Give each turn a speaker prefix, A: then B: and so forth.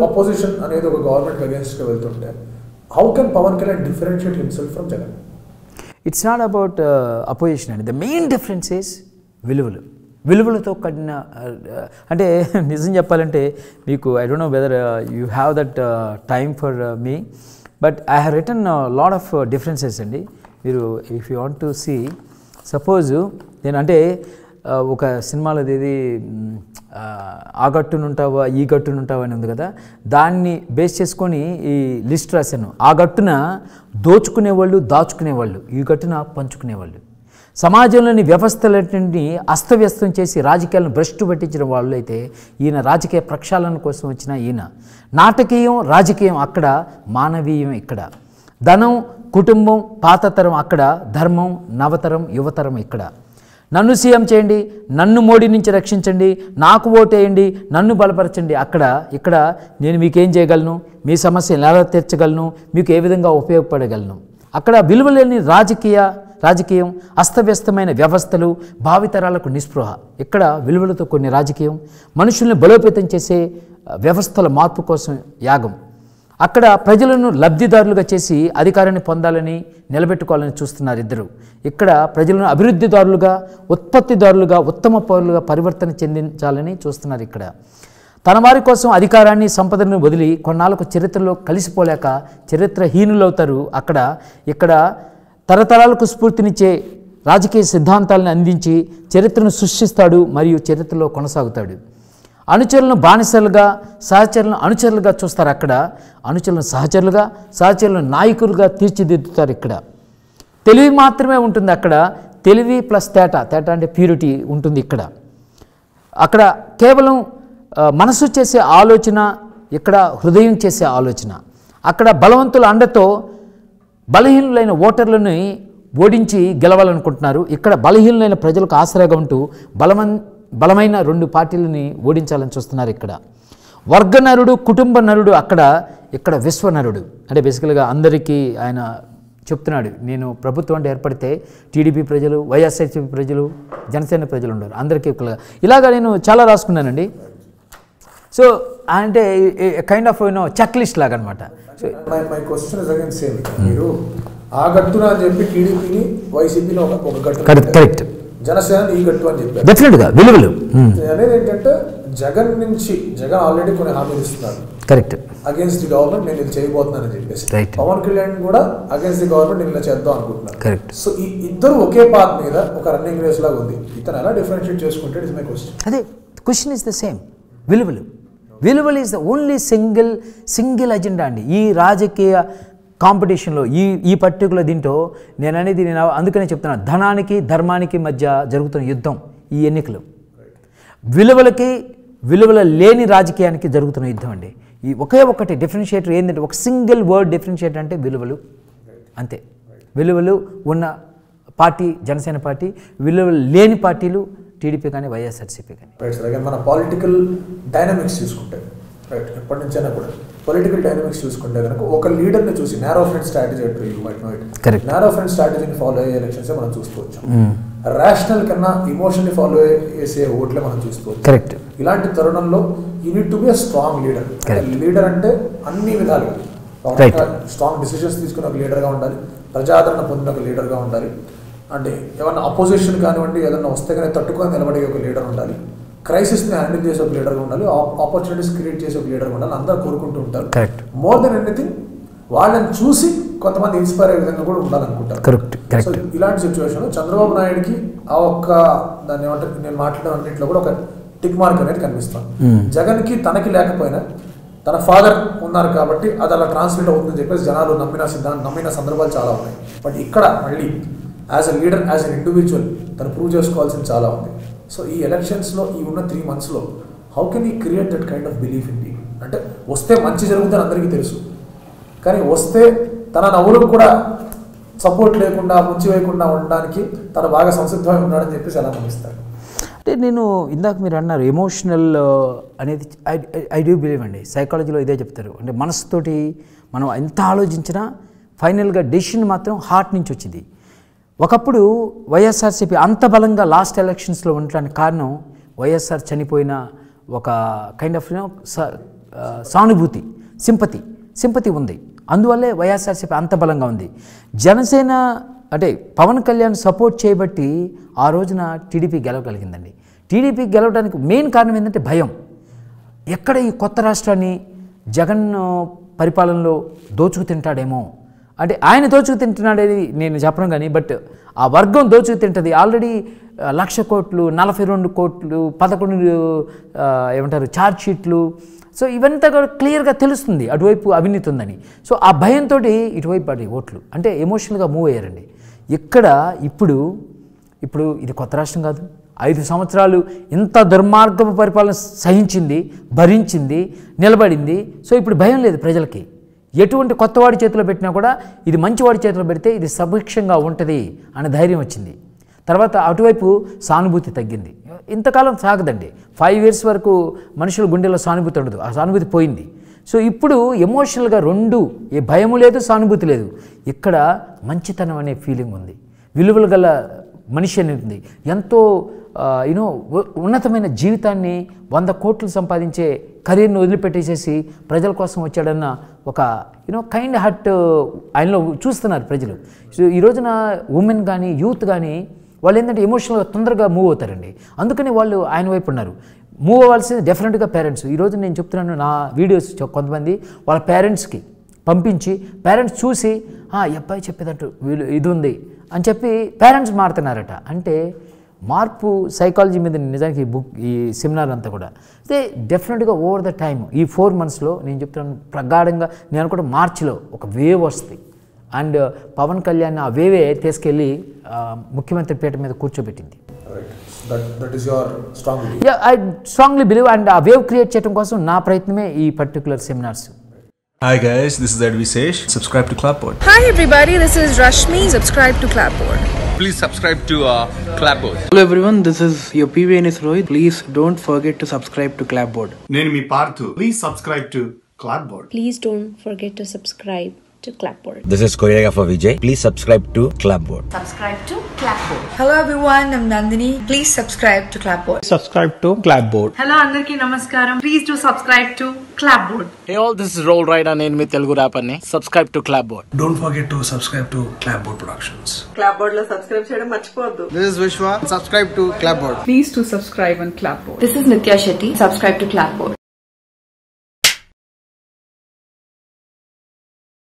A: Opposition అనేది ఒక government అగేన్స్ట్గా వెళ్తుంటే how can Pawan Kalyan differentiate himself from Jagan?
B: It's not about opposition అండి. ద మెయిన్ డిఫరెన్స్ ఈస్ విలువలతో కడిన అంటే నిజం చెప్పాలంటే మీకు I don't know whether you have that time for me, but I have written lot of differences అండి. మీరు if you want to see suppose నేను అంటే ఒక సినిమాలో ఏది ఆ గట్టునుంటావా ఈ గట్టునుంటావా అని ఉంది కదా, దాన్ని బేస్ చేసుకొని ఈ లిస్ట్ రాశాను. ఆ గట్టున దోచుకునేవాళ్ళు దాచుకునేవాళ్ళు, ఈ గట్టున పంచుకునేవాళ్ళు. సమాజంలోని వ్యవస్థలన్నింటినీ అస్తవ్యస్తం చేసి రాజకీయాలను భ్రష్టు పట్టించిన వాళ్ళు అయితే ఈయన రాజకీయ ప్రక్షాళన కోసం వచ్చిన ఈయన. నాటకీయం రాజకీయం అక్కడ, మానవీయం ఇక్కడ. ధనం కుటుంబం పాతతరం అక్కడ, ధర్మం నవతరం యువతరం ఇక్కడ. నన్ను సీఎం చేయండి, నన్ను మోడీ నుంచి రక్షించండి, నాకు ఓటేయండి, నన్ను బలపరచండి అక్కడ. ఇక్కడ నేను మీకేం చేయగలను, మీ సమస్యను ఎలా తీర్చగలను, మీకు ఏ విధంగా ఉపయోగపడగలను. అక్కడ విలువలేని రాజకీయం, అస్తవ్యస్తమైన వ్యవస్థలు, భావితరాలకు నిస్పృహ. ఇక్కడ విలువలతో కొన్ని రాజకీయం, మనుషుల్ని బలోపేతం చేసే వ్యవస్థల మార్పు కోసం యాగం. అక్కడ ప్రజలను లబ్ధిదారులుగా చేసి అధికారాన్ని పొందాలని నిలబెట్టుకోవాలని చూస్తున్నారు ఇద్దరు. ఇక్కడ ప్రజలను అభివృద్ధిదారులుగా, ఉత్పత్తిదారులుగా, ఉత్తమ పౌరులుగా పరివర్తన చెందించాలని చూస్తున్నారు ఇక్కడ. తన వారి కోసం అధికారాన్ని సంపదను వదిలి కొన్నాళ్ళకు చరిత్రలో కలిసిపోలేక చరిత్రహీనులవుతారు అక్కడ. ఇక్కడ తరతరాలకు స్ఫూర్తినిచ్చే రాజకీయ సిద్ధాంతాలను అందించి చరిత్రను సృష్టిస్తాడు మరియు చరిత్రలో కొనసాగుతాడు. అనుచరులను బానిసలుగా, సహచరులను అనుచరులుగా చూస్తారు అక్కడ. అనుచరులను సహచరులుగా, సహచరులను నాయకులుగా తీర్చిదిద్దుతారు ఇక్కడ. తెలివి మాత్రమే ఉంటుంది అక్కడ. తెలివి ప్లస్ తేట అంటే ప్యూరిటీ ఉంటుంది ఇక్కడ. అక్కడ కేవలం మనసు చేసే ఆలోచన, ఇక్కడ హృదయం చేసే ఆలోచన. అక్కడ బలవంతుల అండతో బలహీనులైన ఓటర్లను ఓడించి గెలవాలనుకుంటున్నారు. ఇక్కడ బలహీనులైన ప్రజలకు ఆసరాగా ఉంటూ బలమైన రెండు పార్టీలని ఓడించాలని చూస్తున్నారు ఇక్కడ. వర్గనరుడు, కుటుంబ నరుడు అక్కడ. ఇక్కడ విశ్వనరుడు అంటే బేసికల్గా అందరికీ ఆయన చెప్తున్నాడు, నేను ప్రభుత్వం అంటే ఏర్పడితే టీడీపీ ప్రజలు, వైఎస్ఆర్సీపీ ప్రజలు, జనసేన ప్రజలు ఉండరు, అందరికీ ఇలాగా నేను చాలా రాసుకున్నానండి. సో అంటే కైండ్ ఆఫ్ చెక్ లిస్ట్ లాగా అనమాట.
A: My question is again same. మీరు ఆ గట్టున అని చెప్పి టీడీపీని వైసీపీలో ఒక గట్టు, కరెక్ట్, జనసేన ఈ గట్టు అని చెప్పారు.
B: డెఫినెట్గా విలువలు
A: అనేది ఏంటంటే జగన్ ఆల్రెడీ కొన్ని హామీలు ఇస్తున్నారు.
B: కరెక్ట్.
A: అగేన్స్ట్ ది గవర్నమెంట్ నేను ఇది చేయబోతున్నానని చెప్పేసి. పవన్ కళ్యాణ్ కూడా అగేన్స్ట్ ది గవర్నమెంట్ నేను ఇలా చేద్దాం అనుకుంటున్నాను.
B: కరెక్ట్.
A: సో ఈ ఇద్దరు ఒకే పాత్ మీద ఒక రన్నింగ్ రేస్ లాగా ఉంది. ఇతను ఎలా డిఫరెన్షియేట్ చేసుకుంటే ఇస్ మై క్వశ్చన్.
B: అదే క్వశ్చన్ ఇస్ ద సేమ్. విలువలు is the only single agenda అండి ఈ రాజకీయ కాంపిటీషన్లో. ఈ పర్టికులర్ దీంట్లో నేను అందుకనే చెప్తున్నాను, ధనానికి ధర్మానికి మధ్య జరుగుతున్న యుద్ధం ఈ ఎన్నికలు. విలువల లేని రాజకీయానికి జరుగుతున్న యుద్ధం అండి. ఈ ఒకటి డిఫరెన్షియేటర్ ఏంటంటే, ఒక సింగిల్ వర్డ్ డిఫరెన్షియేటర్ అంటే విలువలు, అంతే. విలువలు ఉన్న పార్టీ జనసేన పార్టీ, విలువలు లేని పార్టీలు టీడీపీ కానీ వైఎస్ఆర్సీపీ కానీ.
A: రైట్. మన పొలిటికల్ డైనమిక్స్ చూసుకుంటే, రైట్, ఎప్పటి నుంచైనా కూడా పొలిటికల్ డైనమిక్స్ చూసుకుంటే కనుక ఒక లీడర్ని చూసి నారో ఫ్రంట్ స్ట్రాటజీ అంటారు, you might know it.
B: Correct.
A: Narrow front స్ట్రాటజీని ఫాలో అయ్యే ఎలక్షన్స్ మనం చూసుకోవచ్చు. రేషనల్ కన్నా ఇమోషన్ని ఫాలో చేసే ఓట్లే మనం చూసుకోవచ్చు.
B: కరెక్ట్.
A: ఇలాంటి తరుణంలో you need to be a strong leader. Leader అంటే అన్ని విధాలుగా స్ట్రాంగ్ డిసిషన్స్ తీసుకునే ఒక లీడర్గా ఉండాలి, ప్రజాదరణ పొందిన ఒక లీడర్గా ఉండాలి, అంటే ఏమన్నా అపోజిషన్ కానివ్వండి ఏదన్నా వస్తే కానీ తట్టుకొని నిలబడే ఒక లీడర్ ఉండాలి, క్రైసిస్ని హ్యాండిల్ చేసే ఒక లీడర్గా ఉండాలి, ఆపర్చునిటీస్ క్రియేట్ చేసే ఒక లీడర్గా ఉండాలి. అందరూ కోరుకుంటూ ఉంటారు. మోర్ దెన్ ఎనీథింగ్ వాళ్ళని చూసి కొంతమంది ఇన్స్పైర్ అయ్యే విధంగా కూడా ఉండాలనుకుంటారు. సో ఇలాంటి సిచ్యువేషన్లో చంద్రబాబు నాయుడుకి ఆ ఒక్క దాన్ని ఏమంటారు, నేను మాట్లాడిన అన్నింటిలో కూడా ఒక టిక్ మార్క్ అనేది కనిపిస్తాను. జగన్కి తనకి లేకపోయినా తన ఫాదర్ ఉన్నారు కాబట్టి అది అలా ట్రాన్స్లేట్ అవుతుందని చెప్పేసి జనాలు నమ్మిన సందర్భాలు చాలా ఉన్నాయి. బట్ ఇక్కడ మళ్ళీ as a leader, as an individual తను ప్రూవ్ చేసుకోవాల్సింది చాలా ఉంది. సో ఈ ఎలక్షన్స్లో ఈ ఉన్న 3 monthsలో హౌ కెన్ ఈ create that kind of belief in people? అంటే వస్తే మంచి జరుగుతుందని అందరికీ తెలుసు, కానీ వస్తే తన నవ్వులకు కూడా సపోర్ట్ లేకుండా ముంచివేయకుండా ఉండడానికి తను బాగా సంసిద్ధమై ఉన్నాడని చెప్పేసి ఎలా నమ్మిస్తారు?
B: అంటే నేను ఇందాక మీరు అన్నారు ఎమోషనల్ అనేది ఐ డూ బిలీవ్ అండి. సైకాలజీలో ఇదే చెప్తారు, అంటే మనసుతోటి మనం ఎంత ఆలోచించినా ఫైనల్గా డెసిషన్ మాత్రం హార్ట్ నుంచి వచ్చింది. ఒకప్పుడు వైఎస్ఆర్సీపీ అంత బలంగా లాస్ట్ ఎలక్షన్స్లో ఉండడానికి కారణం వైఎస్ఆర్ చనిపోయిన ఒక కైండ్ ఆఫ్ సానుభూతి, సింపతి ఉంది. అందువల్లే వైఎస్ఆర్సీపీ అంత బలంగా ఉంది. జనసేన అంటే పవన్ కళ్యాణ్ సపోర్ట్ చేయబట్టి ఆ రోజున టీడీపీ గెలవగలిగిందండి. టీడీపీ గెలవడానికి మెయిన్ కారణం ఏంటంటే భయం. ఎక్కడ ఈ కొత్త రాష్ట్రాన్ని జగన్ పరిపాలనలో దోచుకు తింటాడేమో, అంటే ఆయన దోచుకు తింటున్నాడని నేను చెప్పను కానీ, బట్ ఆ వర్గం దోచుకు తింటుంది. ఆల్రెడీ 1,00,000 కోట్లు, 42 కోట్లు, 11 ఏమంటారు ఛార్జ్ షీట్లు. సో ఇవంతా కూడా క్లియర్గా తెలుస్తుంది అటువైపు అవినీతి ఉందని. సో ఆ భయంతో ఇటువైపు పడి ఓట్లు అంటే ఎమోషనల్గా మూవ్ అయ్యారండి. ఇక్కడ ఇప్పుడు ఇది కొత్త రాష్ట్రం కాదు. 5 సంవత్సరాలు ఇంత దుర్మార్గపు పరిపాలన సహించింది, భరించింది, నిలబడింది. సో ఇప్పుడు భయం లేదు ప్రజలకి. ఎటువంటి కొత్తవాడి చేతిలో పెట్టినా కూడా ఇది మంచివాడి చేతిలో పెడితే ఇది సుభిక్షంగా ఉంటుంది అనే ధైర్యం వచ్చింది. తర్వాత అటువైపు సానుభూతి తగ్గింది. ఇంతకాలం సాగదండి. 5 years వరకు మనుషుల గుండెలో సానుభూతి ఉండదు. ఆ సానుభూతి పోయింది. సో ఇప్పుడు ఎమోషనల్గా రెండు, ఏ భయము లేదు, సానుభూతి లేదు. ఇక్కడ మంచితనం అనే ఫీలింగ్ ఉంది. విలువలు గల మనిషి అనేది ఎంతో ఉన్నతమైన జీవితాన్ని 100 కోట్లు సంపాదించే కెరీర్ను వదిలిపెట్టేసేసి ప్రజల కోసం వచ్చాడన్న ఒక కైండ్ హార్ట్ ఆయనలో చూస్తున్నారు ప్రజలు. సో ఈ రోజున ఉమెన్ కానీ యూత్ కానీ వాళ్ళు ఏంటంటే ఎమోషనల్గా తొందరగా మూవ్ అవుతారండి. అందుకని వాళ్ళు ఆయన వైపు ఉన్నారు. మూవ్ అవ్వాల్సింది డెఫినెట్గా పేరెంట్స్. ఈరోజు నేను చెప్తున్నాను, నా వీడియోస్ కొంతమంది వాళ్ళ పేరెంట్స్కి పంపించి పేరెంట్స్ చూసి ఈ అబ్బాయి చెప్పేదంటూ వీళ్ళు ఇది ఉంది అని చెప్పి పేరెంట్స్ మారుతున్నారట. అంటే మార్పు సైకాలజీ మీద నిజానికి ఈ సెమినార్ అంతా కూడా అయితే డెఫినెట్గా ఓవర్ ద టైమ్ ఈ 4 monthsలో నేను చెప్తున్నాను ప్రగాఢంగా నేను కూడా మార్చిలో ఒక వేవ్ వస్తుంది. అండ్ పవన్ కళ్యాణ్ ఆ వేవే తీసుకెళ్ళి ముఖ్యమంత్రి పీఠ మీద కూర్చోబెట్టింది. I strongly believe. అండ్ ఆ వేవ్ క్రియేట్ చేయడం కోసం నా ప్రయత్నమే ఈ particular seminars.
C: Hi guys, this is Advisesh. Subscribe to Clapboard.
D: Hi everybody, this is Rashmi. Subscribe to Clapboard.
E: Please subscribe to Clapboard.
F: Hello everyone, this is your PVNS Rohit. Please don't forget to subscribe to Clapboard.
G: Nenu mi Parthu. Please subscribe to Clapboard.
H: Please don't forget to subscribe to Clapboard.
I: This is Koyega for Vijay. Please subscribe to Clapboard.
H: Subscribe to Clapboard.
D: Hello everyone, I'm Nandini. Please subscribe to Clapboard.
F: Subscribe to Clapboard.
J: Hello andarki namaskaram. Please do subscribe to Clapboard.
F: Hey all, this is Roll Rider. Nenu mi Telugu rapper ni. Subscribe to Clapboard.
C: Don't forget to subscribe to Clapboard Productions.
J: Clapboard lo subscribe cheyadam marchipodu.
F: This is Vishwa. Subscribe to Clapboard.
J: Please do subscribe on Clapboard.
H: This is Nitya Shetty. Subscribe to Clapboard.